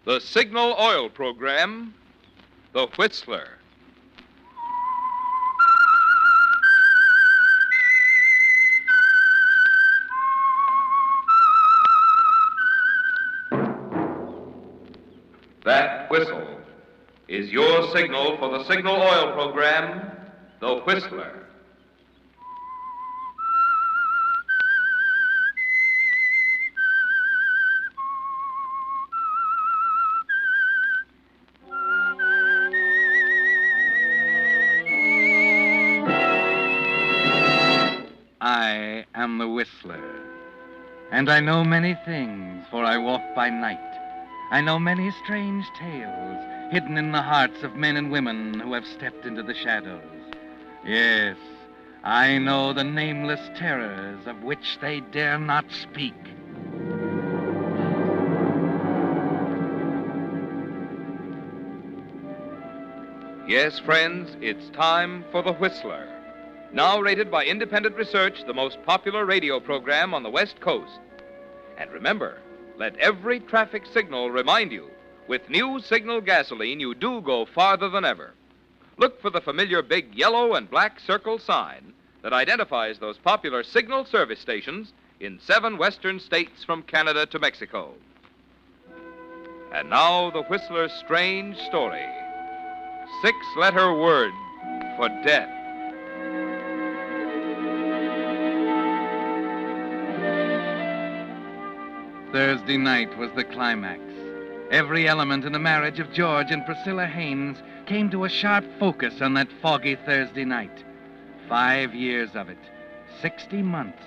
The Signal Oil Program, The Whistler. That whistle is your signal for the Signal Oil Program, The Whistler. I am the Whistler, and I know many things, for I walk by night. I know many strange tales hidden in the hearts of men and women who have stepped into the shadows. Yes, I know the nameless terrors of which they dare not speak. Yes, friends, it's time for The Whistler. Now rated by independent research, the most popular radio program on the West Coast. And remember, let every traffic signal remind you, with new Signal gasoline, you do go farther than ever. Look for the familiar big yellow and black circle sign that identifies those popular Signal service stations in 7 western states from Canada to Mexico. And now the Whistler's strange story. 6-letter word for death. Thursday night was the climax. Every element in the marriage of George and Priscilla Haynes came to a sharp focus on that foggy Thursday night. 5 years of it, 60 months,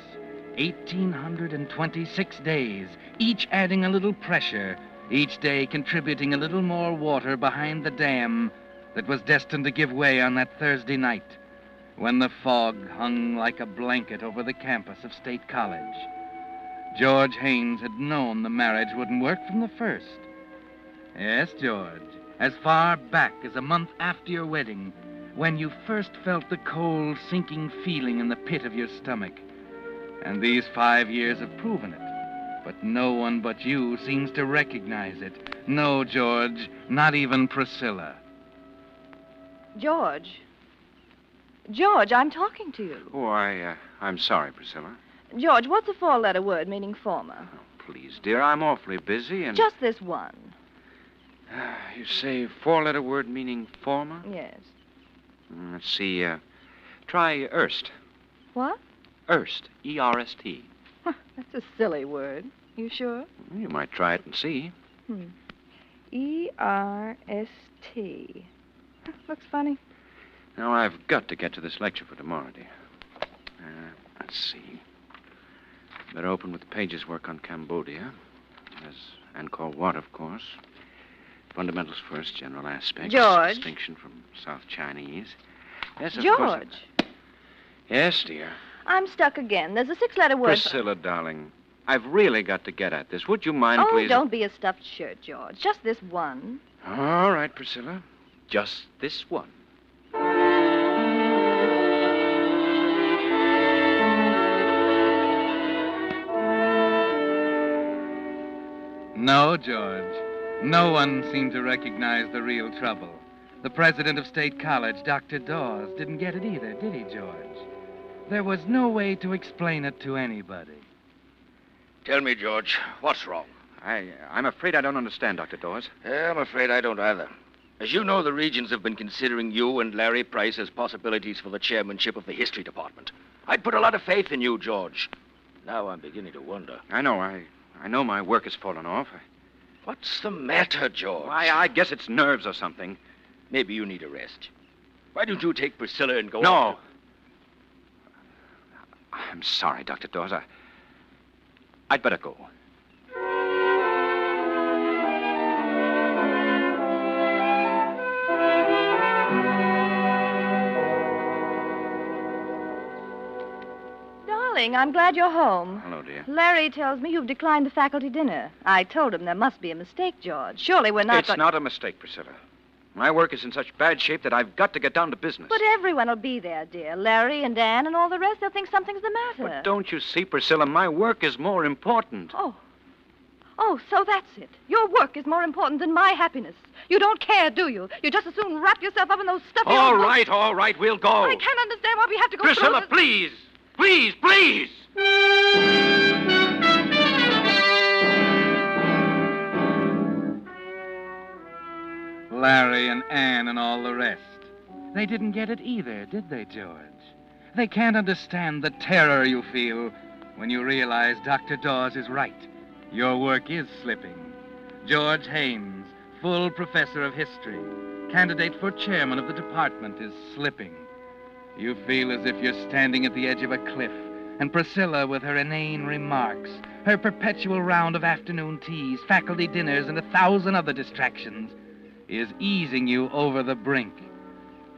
1,826 days, each adding a little pressure, each day contributing a little more water behind the dam that was destined to give way on that Thursday night, when the fog hung like a blanket over the campus of State College. George Haynes had known the marriage wouldn't work from the first. Yes, George, as far back as a month after your wedding, when you first felt the cold, sinking feeling in the pit of your stomach. And these 5 years have proven it. But no one but you seems to recognize it. No, George, not even Priscilla. George. George, I'm talking to you. Oh, I'm sorry, Priscilla. George, what's a 4-letter word meaning former? Oh, please, dear, I'm awfully busy and... Just this one. You say 4-letter word meaning former? Yes. Let's see, try Erst. What? Erst, E-R-S-T. That's a silly word. You sure? You might try it and see. E-R-S-T. Looks funny. Now, I've got to get to this lecture for tomorrow, dear. Let's see. Better open with Page's work on Cambodia. There's Angkor Wat, of course. Fundamentals first, general aspects. George. Distinction from South Chinese. Yes, of George. course. Yes, dear. I'm stuck again. There's a 6-letter word. Priscilla, darling, I've really got to get at this. Would you mind, Oh, please? don't be a stuffed shirt, George. Just this one. All right, Priscilla. Just this one. No, George. No one seemed to recognize the real trouble. The president of State College, Dr. Dawes, didn't get it either, did he, George? There was no way to explain it to anybody. Tell me, George, what's wrong? I'm afraid I don't understand, Dr. Dawes. Yeah, I'm afraid I don't either. As you know, the Regents have been considering you and Larry Price as possibilities for the chairmanship of the history department. I'd put a lot of faith in you, George. Now I'm beginning to wonder. I know my work has fallen off. What's the matter, George? I guess it's nerves or something. Maybe you need a rest. Why don't you take Priscilla and go No. on? I'm sorry, Dr. Dawes. I'd better go. Darling, I'm glad you're home. Hello, dear. Larry tells me you've declined the faculty dinner. I told him there must be a mistake, George. Surely we're not... It's not a mistake, Priscilla. My work is in such bad shape that I've got to get down to business. But everyone will be there, dear. Larry and Ann and all the rest. They'll think something's the matter. But don't you see, Priscilla, my work is more important. Oh. Oh, so that's it. Your work is more important than my happiness. You don't care, do you? You just as soon wrap yourself up in those stuffy All old right, we'll go. I can't understand why we have to go Priscilla, through this. please. Please, please. Larry and Ann and all the rest. They didn't get it either, did they, George? They can't understand the terror you feel when you realize Dr. Dawes is right. Your work is slipping. George Haynes, full professor of history, candidate for chairman of the department, is slipping. You feel as if you're standing at the edge of a cliff, and Priscilla, with her inane remarks, her perpetual round of afternoon teas, faculty dinners, and 1,000 other distractions, is easing you over the brink.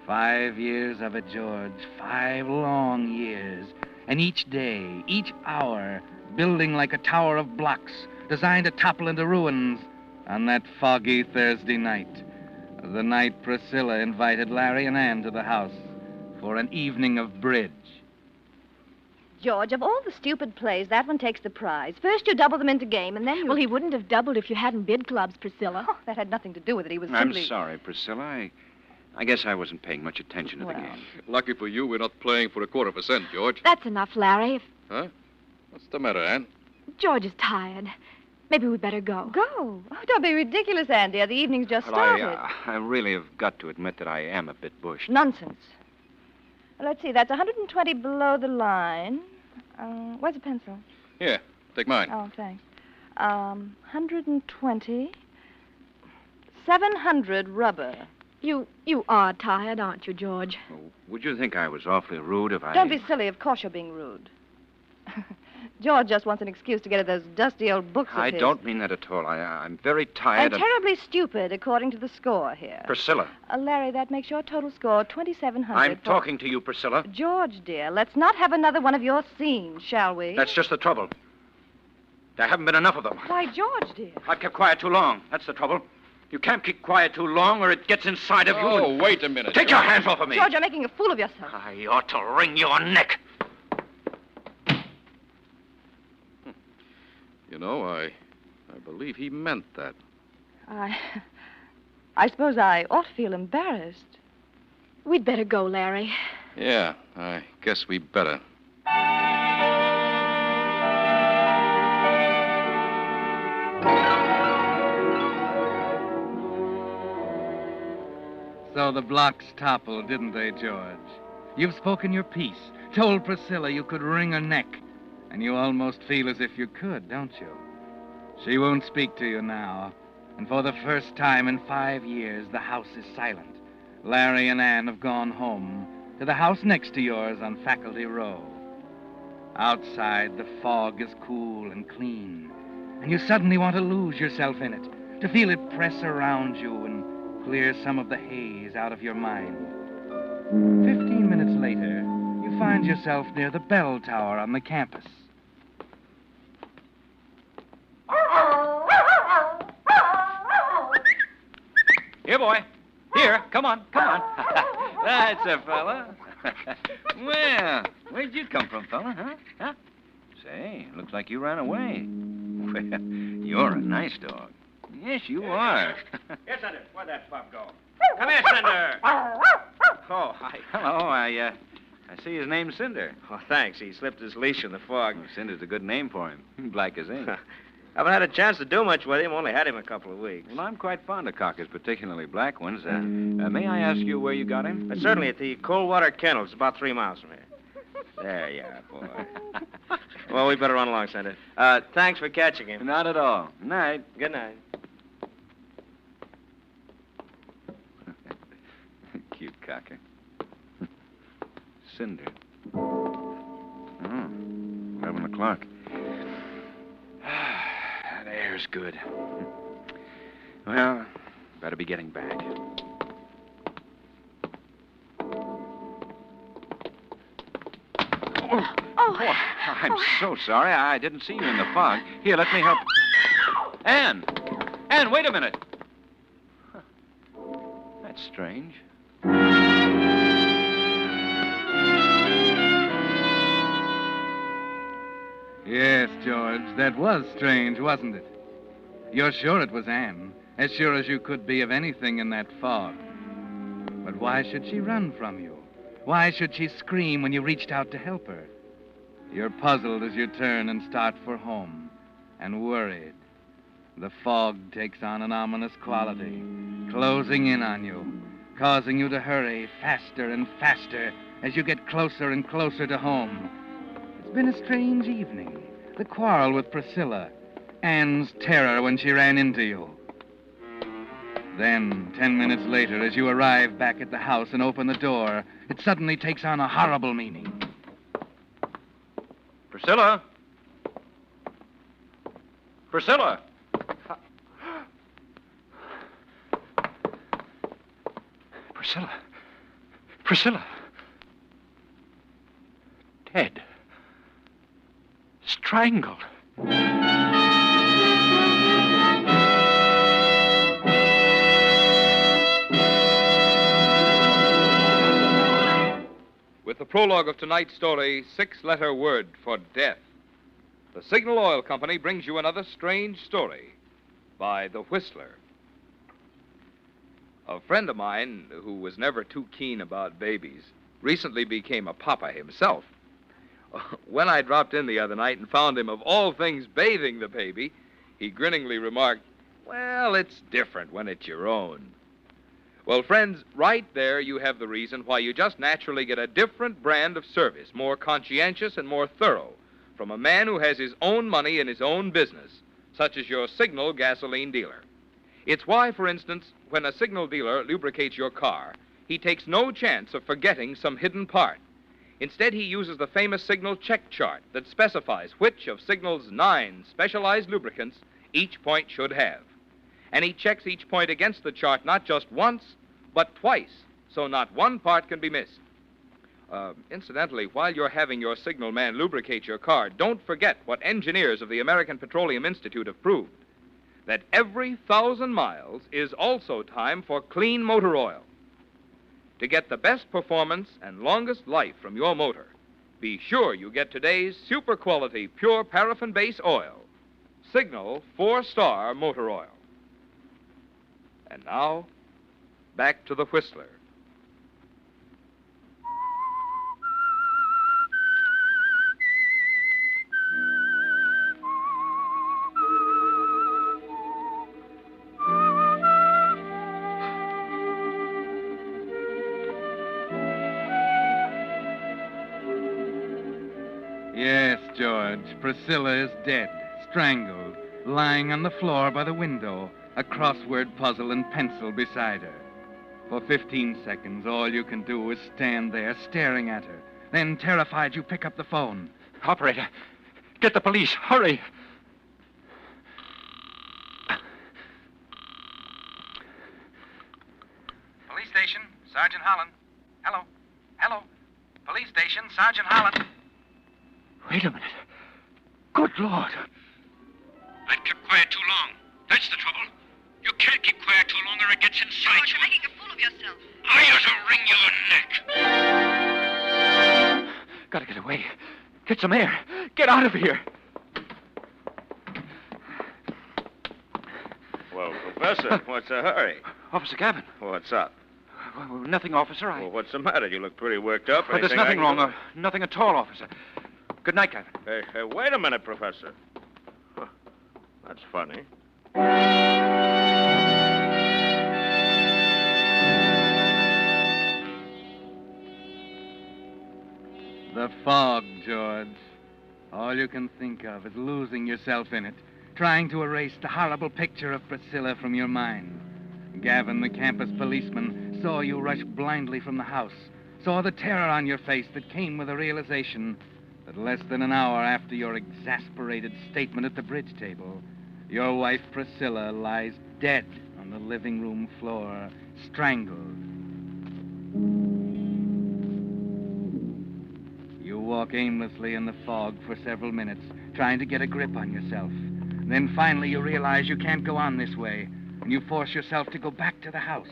5 years of it, George. 5 long years. And each day, each hour, building like a tower of blocks, designed to topple into ruins on that foggy Thursday night. The night Priscilla invited Larry and Ann to the house for an evening of bridge. George, of all the stupid plays, that one takes the prize. First you double them into game, and then you... Well, he wouldn't have doubled if you hadn't bid clubs, Priscilla. Oh, that had nothing to do with it. He was I'm simply... sorry, Priscilla. I guess I wasn't paying much attention to the Well. game. Lucky for you, we're not playing for 1/4%, George. That's enough, Larry. Huh? What's the matter, Ann? George is tired. Maybe we'd better go. Go? Oh, don't be ridiculous, Andy. The evening's just But started. I really have got to admit that I am a bit bushed. Nonsense. Well, let's see. That's 120 below the line. Where's the pencil? Here, take mine. Oh, thanks. 120. 700 rubber. You are tired, aren't you, George? Would you think I was awfully rude if I... Don't be silly. Of course you're being rude. George just wants an excuse to get at those dusty old books of I his. don't mean that at all. I'm very tired And of... terribly stupid, according to the score here. Priscilla, Larry, that makes your total score 2,700. I'm for- talking to you, Priscilla. George, dear, let's not have another one of your scenes, shall we? That's just the trouble. There haven't been enough of them. Why, George, dear. I've kept quiet too long. That's the trouble. You can't keep quiet too long or it gets inside of you. Oh, wait a minute. Take your hands off of me. George, you're making a fool of yourself. I ought to wring your neck. You know, I believe he meant that. I suppose I ought to feel embarrassed. We'd better go, Larry. Yeah, I guess we better. So the blocks toppled, didn't they, George? You've spoken your piece, told Priscilla you could wring her neck, and you almost feel as if you could, don't you? She won't speak to you now, and for the first time in 5 years, the house is silent. Larry and Ann have gone home to the house next to yours on Faculty Row. Outside, the fog is cool and clean, and you suddenly want to lose yourself in it, to feel it press around you and clear some of the haze out of your mind. 15 minutes later, you find yourself near the bell tower on the campus. Here, boy. Here, come on. That's a fella. Well, where'd you come from, fella, huh? Say, looks like you ran away. Well, you're a nice dog. Yes, you are. Here, Senator. Where'd that pup go? Come here, Senator. Oh, hi. Hello, I see his name's Cinder. Oh, thanks. He slipped his leash in the fog. Oh, Cinder's a good name for him. Black as ink. Haven't had a chance to do much with him. Only had him a couple of weeks. Well, I'm quite fond of cockers, particularly black ones. May I ask you where you got him? Certainly at the Coldwater Kennels. It's about 3 miles from here. There you are, boy. Well, we better run along, Senator. Thanks for catching him. Not at all. Night. Good night. Cute cocker. Cinder. Oh, 11 o'clock. That air's good. Well, better be getting back. Oh, I'm so sorry. I didn't see you in the fog. Here, let me help. Ann! Ann, wait a minute. Huh. That's strange. Yes, George, that was strange, wasn't it? You're sure it was Anne, as sure as you could be of anything in that fog. But why should she run from you? Why should she scream when you reached out to help her? You're puzzled as you turn and start for home, and worried. The fog takes on an ominous quality, closing in on you, causing you to hurry faster and faster as you get closer and closer to home. It's been a strange evening. The quarrel with Priscilla, Anne's terror when she ran into you. Then, 10 minutes later, as you arrive back at the house and open the door, it suddenly takes on a horrible meaning. Priscilla? Priscilla? Priscilla. Priscilla. Dead. Strangled. With the prologue of tonight's story, 6-letter word for death, the Signal Oil Company brings you another strange story by The Whistler. A friend of mine, who was never too keen about babies, recently became a papa himself. When I dropped in the other night and found him, of all things, bathing the baby, he grinningly remarked, "Well, it's different when it's your own." Well, friends, right there you have the reason why you just naturally get a different brand of service, more conscientious and more thorough, from a man who has his own money in his own business, such as your Signal gasoline dealer. It's why, for instance, when a Signal dealer lubricates your car, he takes no chance of forgetting some hidden part. Instead, he uses the famous Signal check chart that specifies which of Signal's 9 specialized lubricants each point should have. And he checks each point against the chart not just once, but twice, so not one part can be missed. Incidentally, while you're having your Signal man lubricate your car, don't forget what engineers of the American Petroleum Institute have proved, that every 1,000 miles is also time for clean motor oil. To get the best performance and longest life from your motor, be sure you get today's super quality pure paraffin base oil, Signal 4-star motor oil. And now, back to the Whistler. Yes, George, Priscilla is dead, strangled, lying on the floor by the window, a crossword puzzle and pencil beside her. For 15 seconds, all you can do is stand there staring at her. Then, terrified, you pick up the phone. Operator, get the police. Hurry. Police station, Sergeant Holland. Hello. Hello. Police station, Sergeant Holland. Wait a minute. Good Lord. I've kept quiet too long. That's the trouble. You can't keep quiet too long or it gets inside George, you. you're making a fool of yourself. I ought to wring your neck. Gotta get away. Get some air. Get out of here. Well, Professor, what's the hurry? Officer Gavin. What's up? Nothing, officer. Well, what's the matter? You look pretty worked up. There's Anything I nothing can wrong. do? Nothing at all, officer. Good night, Gavin. Hey, wait a minute, Professor. Huh, that's funny. The fog, George. All you can think of is losing yourself in it, trying to erase the horrible picture of Priscilla from your mind. Gavin, the campus policeman, saw you rush blindly from the house, saw the terror on your face that came with the realization that less than an hour after your exasperated statement at the bridge table, your wife Priscilla lies dead on the living room floor, strangled. You walk aimlessly in the fog for several minutes, trying to get a grip on yourself. Then finally you realize you can't go on this way, and you force yourself to go back to the house,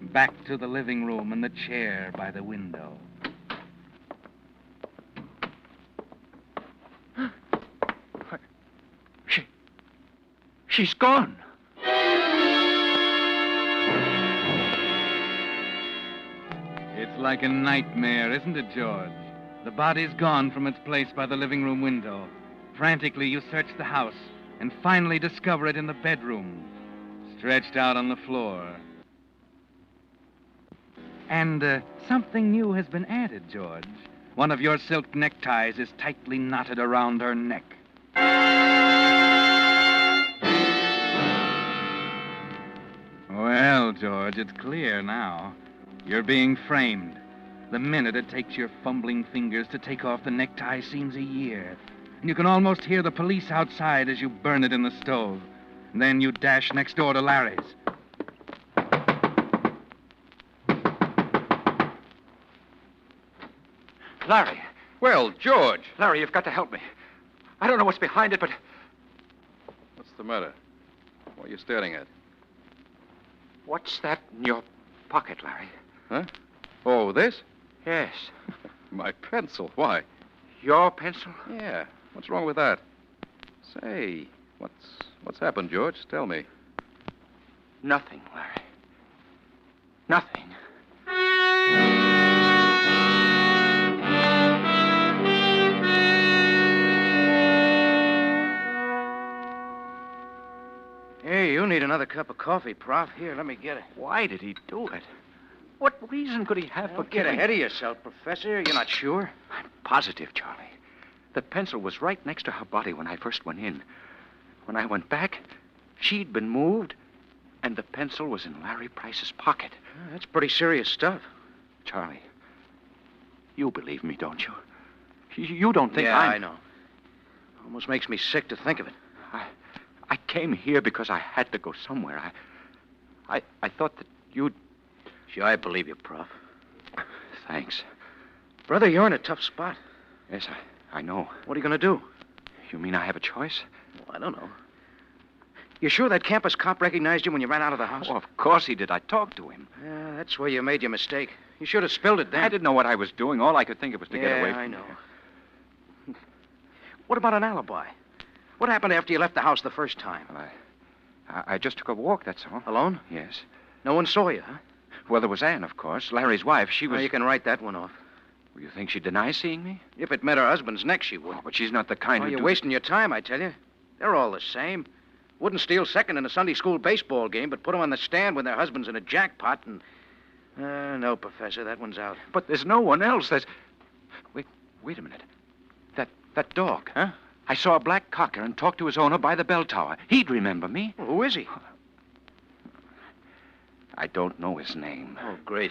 back to the living room and the chair by the window. She's gone. It's like a nightmare, isn't it, George? The body's gone from its place by the living room window. Frantically, you search the house and finally discover it in the bedroom, stretched out on the floor. And something new has been added, George. One of your silk neckties is tightly knotted around her neck. Well, George, it's clear now. You're being framed. The minute it takes your fumbling fingers to take off the necktie seems a year. And you can almost hear the police outside as you burn it in the stove. And then you dash next door to Larry's. Larry. Well, George. Larry, you've got to help me. I don't know what's behind it, but... What's the matter? What are you staring at? What's that in your pocket, Larry? Huh? Oh, this? Yes. My pencil. Why? Your pencil? Yeah. What's wrong with that? Say, what's happened, George? Tell me. Nothing, Larry. Nothing. Hey, you need another cup of coffee, Prof. Here, let me get it. Why did he do it? What reason could he have for Don't get killing? ahead of yourself, Professor. You're not sure? I'm positive, Charlie. The pencil was right next to her body when I first went in. When I went back, she'd been moved, and the pencil was in Larry Price's pocket. That's pretty serious stuff. Charlie, you believe me, don't you? You don't think yeah, I'm... I know. Almost makes me sick to think of it. I came here because I had to go somewhere. I thought that you'd... Sure, I believe you, Prof. Thanks. Brother, you're in a tough spot. Yes, I know. What are you going to do? You mean I have a choice? Well, I don't know. You sure that campus cop recognized you when you ran out of the house? Oh, of course he did. I talked to him. Yeah, that's where you made your mistake. You should have spilled it then. I didn't know what I was doing. All I could think of was to get away from I know. here. What about an alibi? What happened after you left the house the first time? Well, I just took a walk, that's all. Alone? Yes. No one saw you, huh? Well, there was Anne, of course, Larry's wife. She was... Well, you can write that one off. You think she'd deny seeing me? If it met her husband's neck, she would. Oh, but she's not the kind Oh, who... you're wasting your time, I tell you. They're all the same. Wouldn't steal second in a Sunday school baseball game, but put them on the stand when their husband's in a jackpot and... no, Professor, that one's out. But there's no one else. There's... Wait a minute. That dog. Huh? I saw a black cocker and talked to his owner by the bell tower. He'd remember me. Well, who is he? I don't know his name. Oh, great.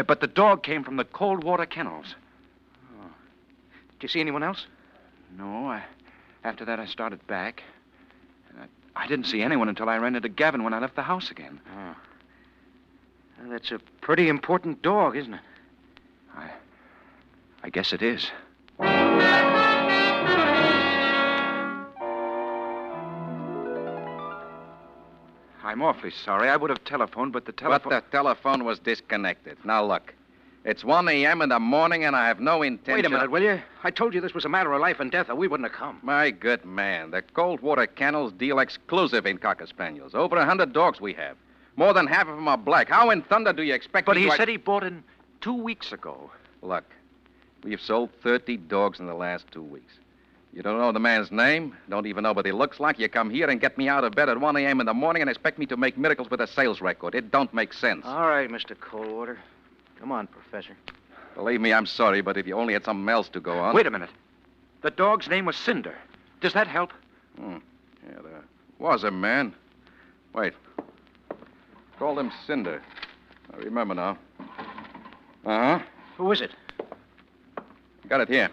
But the dog came from the cold water kennels. Oh. Did you see anyone else? No, after that I started back. And I didn't see anyone until I ran into Gavin when I left the house again. Oh. Well, that's a pretty important dog, isn't it? I guess it is. I'm awfully sorry. I would have telephoned, but the telephone... But the telephone was disconnected. Now, look. It's 1 a.m. in the morning, and I have no intention... Wait a minute, will you? I told you this was a matter of life and death, or we wouldn't have come. My good man, the cold water kennels deal exclusive in Cocker Spaniels. Over 100 dogs we have. More than half of them are black. How in thunder do you expect But me he to... said he bought in 2 weeks ago. Look, we've sold 30 dogs in the last 2 weeks. You don't know the man's name, don't even know what he looks like. You come here and get me out of bed at 1 a.m. in the morning and expect me to make miracles with a sales record. It don't make sense. All right, Mr. Coldwater. Come on, Professor. Believe me, I'm sorry, but if you only had something else to go on... Wait a minute. The dog's name was Cinder. Does that help? Yeah, there was a man. Wait. Called him Cinder. I remember now. Uh-huh. Who is it? Got it here.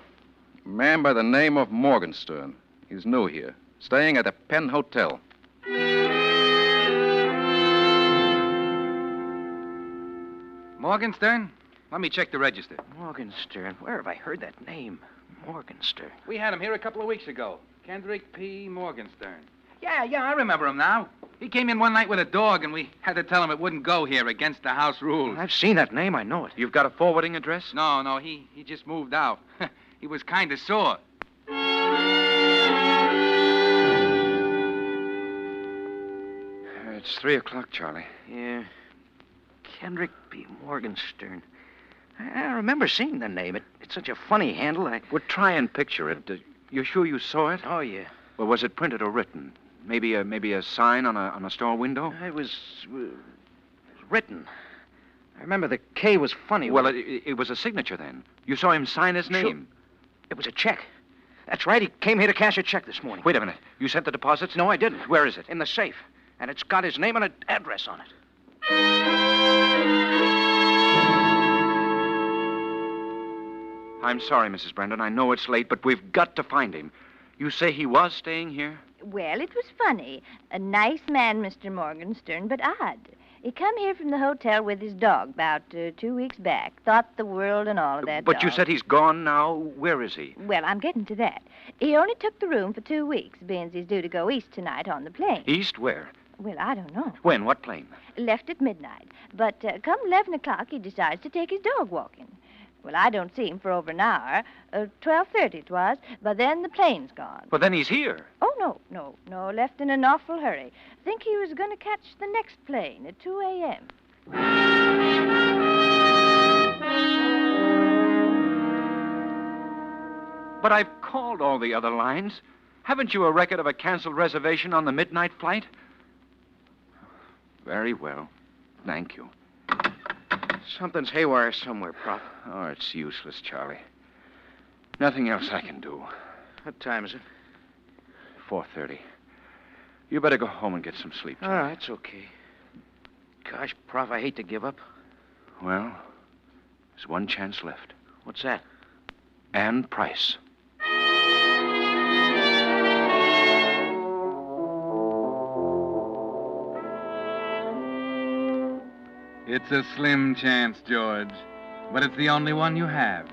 A man by the name of Morgenstern. He's new here. Staying at the Penn Hotel. Morgenstern? Let me check the register. Morgenstern. Where have I heard that name? Morgenstern. We had him here a couple of weeks ago. Kendrick P. Morgenstern. Yeah, I remember him now. He came in one night with a dog, and we had to tell him it wouldn't go here against the house rules. I've seen that name. I know it. You've got a forwarding address? No, he just moved out. He was kind of sore. It's 3 o'clock, Charlie. Yeah. Kendrick B. Morgenstern. I remember seeing the name. It's such a funny handle. Well, try and picture it. You sure you saw it? Oh, yeah. Well, was it printed or written? Maybe a sign on a store window? It was written. I remember the K was funny. Well, it was a signature then. You saw him sign his name. Sure. It was a check. That's right. He came here to cash a check this morning. Wait a minute. You sent the deposits? No, I didn't. Where is it? In the safe. And it's got his name and an address on it. I'm sorry, Mrs. Brandon. I know it's late, but we've got to find him. You say he was staying here? Well, it was funny. A nice man, Mr. Morgenstern, but odd. He come here from the hotel with his dog about 2 weeks back. Thought the world and all of that But dog. you said he's gone now. Where is he? Well, I'm getting to that. He only took the room for 2 weeks, being he's due to go east tonight on the plane. East where? Well, I don't know. When? What plane? Left at midnight. But come 11 o'clock, he decides to take his dog walking. Well, I don't see him for over an hour. 12:30 it was. But then the plane's gone. Well, then he's here. Oh, no. Left in an awful hurry. Think he was going to catch the next plane at 2 a.m. But I've called all the other lines. Haven't you a record of a canceled reservation on the midnight flight? Very well. Thank you. Something's haywire somewhere, Prof. Oh, it's useless, Charlie. Nothing else I can do. What time is it? 4:30. You better go home and get some sleep, All Charlie. right, it's okay. Gosh, Prof, I hate to give up. Well, there's one chance left. What's that? Ann Price. It's a slim chance, George, but it's the only one you have.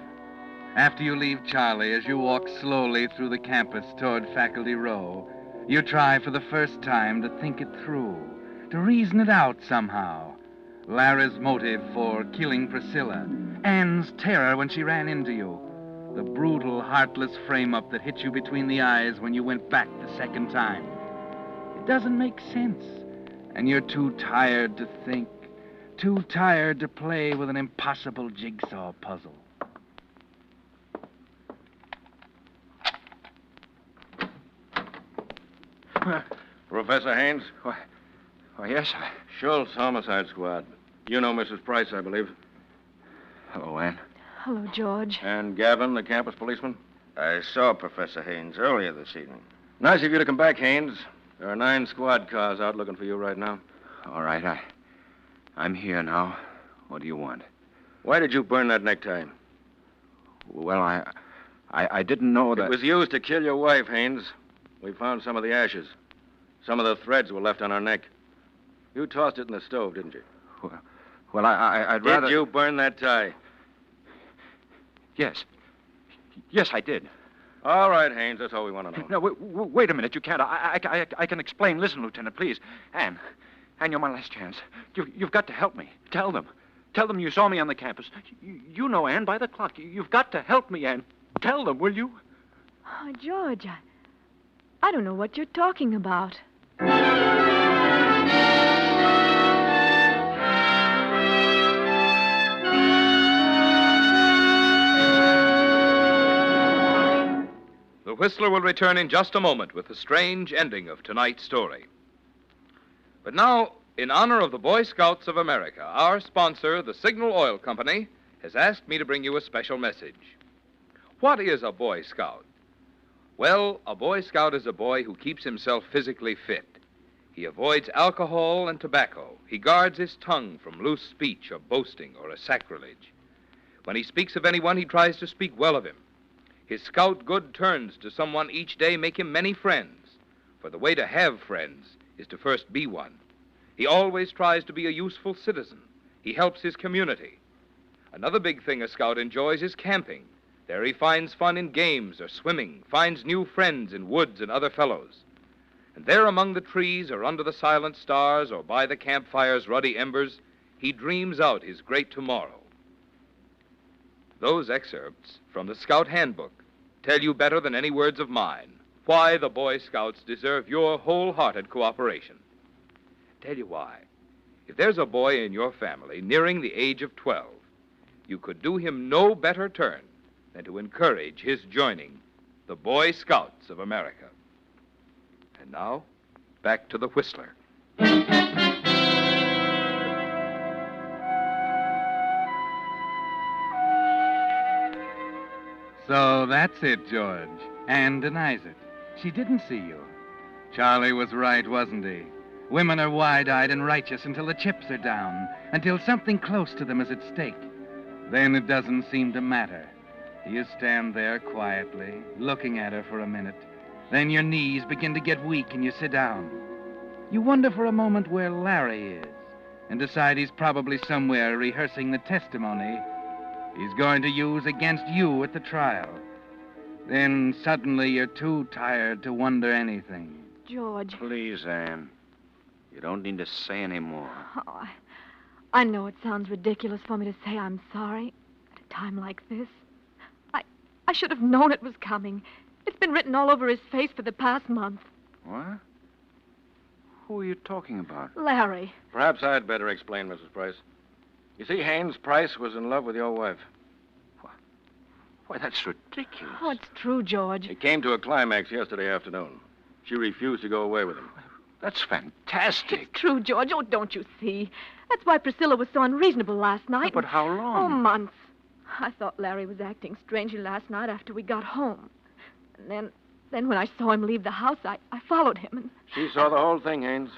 After you leave Charlie, as you walk slowly through the campus toward Faculty Row, you try for the first time to think it through, to reason it out somehow. Larry's motive for killing Priscilla, Ann's terror when she ran into you, the brutal, heartless frame-up that hit you between the eyes when you went back the second time. It doesn't make sense, and you're too tired to think. Too tired to play with an impossible jigsaw puzzle. Professor Haynes? Why, yes, Schultz, Homicide Squad. You know Mrs. Price, I believe. Hello, Ann. Hello, George. And Gavin, the campus policeman? I saw Professor Haynes earlier this evening. Nice of you to come back, Haynes. There are 9 squad cars out looking for you right now. All right, I'm here now. What do you want? Why did you burn that necktie? Well, I didn't know that... It was used to kill your wife, Haynes. We found some of the ashes. Some of the threads were left on her neck. You tossed it in the stove, didn't you? Well, I'd rather... Did you burn that tie? Yes. Yes, I did. All right, Haynes, that's all we want to know. No, wait a minute. You can't. I can explain. Listen, Lieutenant, please. Ann, you're my last chance. You've got to help me. Tell them. Tell them you saw me on the campus. You know, Ann, by the clock. You've got to help me, Ann. Tell them, will you? Oh, George, I don't know what you're talking about. The Whistler will return in just a moment with the strange ending of tonight's story. But now, in honor of the Boy Scouts of America, our sponsor, the Signal Oil Company, has asked me to bring you a special message. What is a Boy Scout? Well, a Boy Scout is a boy who keeps himself physically fit. He avoids alcohol and tobacco. He guards his tongue from loose speech or boasting or a sacrilege. When he speaks of anyone, he tries to speak well of him. His scout good turns to someone each day make him many friends, for the way to have friends is to first be one. He always tries to be a useful citizen. He helps his community. Another big thing a scout enjoys is camping. There he finds fun in games or swimming, finds new friends in woods and other fellows. And there among the trees or under the silent stars or by the campfire's ruddy embers, he dreams out his great tomorrow. Those excerpts from the Scout Handbook tell you better than any words of mine why the Boy Scouts deserve your wholehearted cooperation. Tell you why. If there's a boy in your family nearing the age of 12, you could do him no better turn than to encourage his joining the Boy Scouts of America. And now, back to the Whistler. So that's it, George. Anne denies it. She didn't see you. Charlie was right, wasn't he? Women are wide-eyed and righteous until the chips are down, until something close to them is at stake. Then it doesn't seem to matter. You stand there quietly, looking at her for a minute. Then your knees begin to get weak and you sit down. You wonder for a moment where Larry is and decide he's probably somewhere rehearsing the testimony he's going to use against you at the trial. Then suddenly you're too tired to wonder anything. George. Please, Anne. You don't need to say any more. Oh, I know it sounds ridiculous for me to say I'm sorry at a time like this. I should have known it was coming. It's been written all over his face for the past month. What? Who are you talking about? Larry. Perhaps I'd better explain, Mrs. Price. You see, Haynes Price was in love with your wife. Why, that's ridiculous. Oh, it's true, George. It came to a climax yesterday afternoon. She refused to go away with him. That's fantastic. It's true, George. Oh, don't you see? That's why Priscilla was so unreasonable last night. But how long? Oh, months. I thought Larry was acting strangely last night after we got home. And then when I saw him leave the house, I followed him and... She saw the whole thing, Haynes.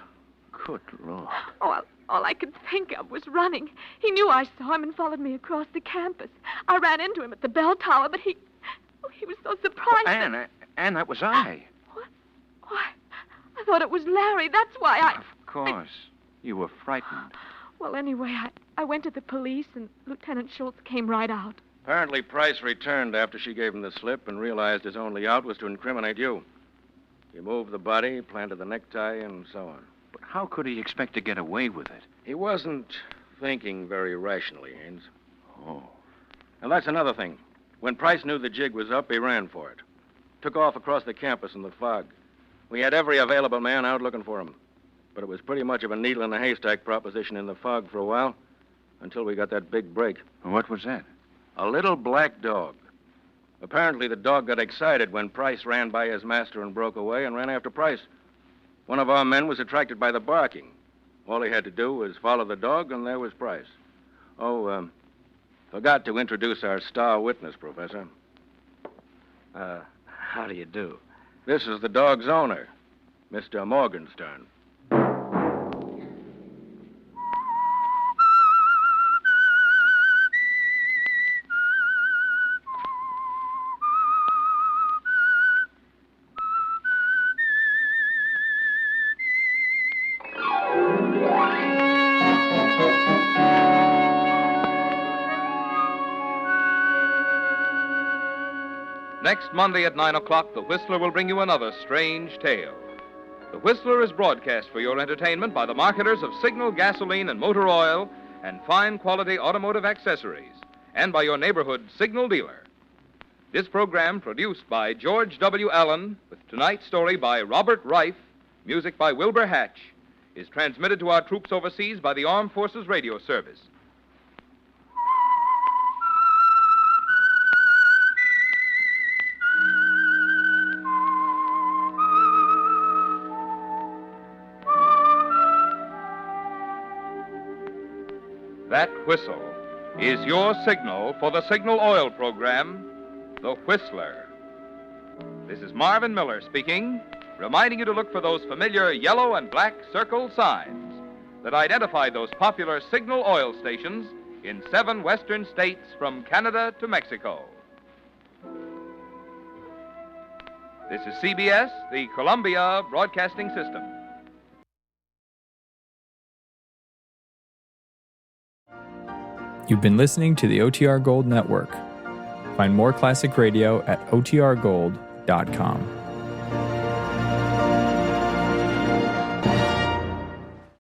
Good Lord. Oh, all I could think of was running. He knew I saw him and followed me across the campus. I ran into him at the bell tower, but he was so surprised. Oh, Anne, that was I. What? Why, I thought it was Larry. That's why I... Of course. You were frightened. Well, anyway, I went to the police, and Lieutenant Schultz came right out. Apparently, Price returned after she gave him the slip and realized his only out was to incriminate you. He moved the body, planted the necktie, and so on. But how could he expect to get away with it? He wasn't thinking very rationally, Haynes. Oh. And that's another thing. When Price knew the jig was up, he ran for it. Took off across the campus in the fog. We had every available man out looking for him. But it was pretty much of a needle in a haystack proposition in the fog for a while, until we got that big break. What was that? A little black dog. Apparently, the dog got excited when Price ran by his master and broke away and ran after Price. One of our men was attracted by the barking. All he had to do was follow the dog, and there was Price. Forgot to introduce our star witness, Professor. How do you do? This is the dog's owner, Mr. Morgenstern. Next Monday at 9 o'clock, The Whistler will bring you another strange tale. The Whistler is broadcast for your entertainment by the marketers of Signal gasoline and motor oil and fine quality automotive accessories, and by your neighborhood Signal dealer. This program, produced by George W. Allen, with tonight's story by Robert Reif, music by Wilbur Hatch, is transmitted to our troops overseas by the Armed Forces Radio Service. That whistle is your signal for the Signal Oil program, The Whistler. This is Marvin Miller speaking, reminding you to look for those familiar yellow and black circle signs that identify those popular Signal Oil stations in 7 western states from Canada to Mexico. This is CBS, the Columbia Broadcasting System. You've been listening to the OTR Gold Network. Find more classic radio at otrgold.com.